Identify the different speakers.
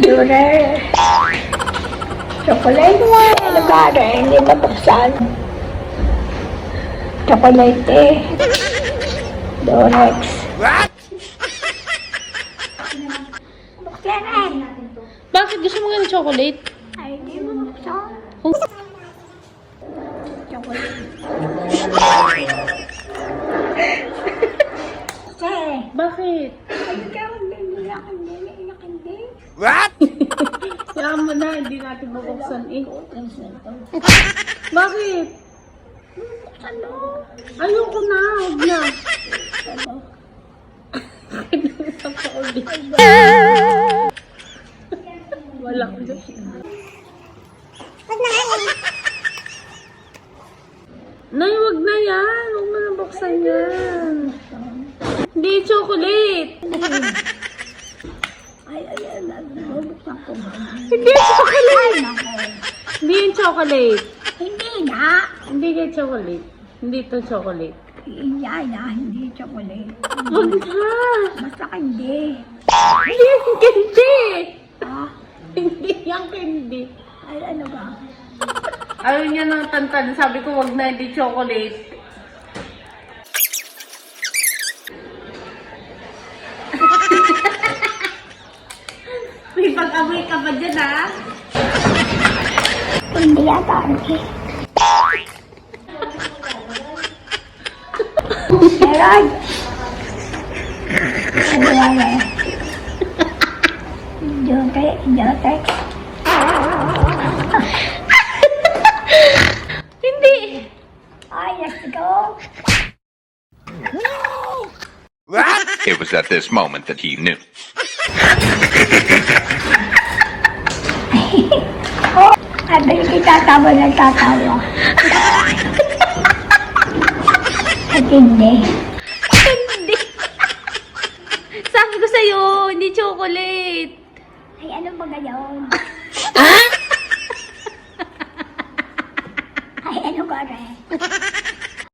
Speaker 1: Dure. Chocolate. Ano ka rin? Hindi mabuksan. Chocolate. Dorex.
Speaker 2: What?
Speaker 1: Buksan rin.
Speaker 3: Bakit gusto mo ng chocolate?
Speaker 1: Ay, hindi mo buksan. Chocolate.
Speaker 3: Bakit?
Speaker 1: Ay, ikaw, hindi na hindi.
Speaker 2: What?
Speaker 3: Kaya mo na, hindi natin mabuksan eh. Bakit?
Speaker 1: Ano?
Speaker 3: Ayoko na, huwag na. Kinusap ka ulit. Wala ko na. Nay, wag na yan. Huwag mo na buksan yan. Hindi chocolate.
Speaker 1: Ay, buksan ko ba?
Speaker 3: Hindi chocolate.
Speaker 1: Nako.
Speaker 3: Hindi yung chocolate.
Speaker 1: Hindi na.
Speaker 3: Hindi yung chocolate. Hindi ito chocolate.
Speaker 1: Hindi na, hindi chocolate.
Speaker 3: Wag na.
Speaker 1: Basta hindi.
Speaker 3: Hindi yung candy.
Speaker 1: Ha?
Speaker 3: Hindi yung candy.
Speaker 1: Ay, ano ba?
Speaker 3: Ayaw niya ng tantan. Sabi ko wag na, hindi chocolate. May pag-amoy ka ba dyan, ha?
Speaker 1: Hindi yata, hindi. Meron. Ano ba yan? Jote.
Speaker 3: Hindi.
Speaker 1: Ay, let's go.
Speaker 2: What?
Speaker 4: It was at this moment that he knew.
Speaker 1: Oh, sabi ko tatawa ng tatawa. At hindi.
Speaker 3: Hindi. Sabi ko sa'yo, hindi chocolate.
Speaker 1: Ay, ano ba gayon?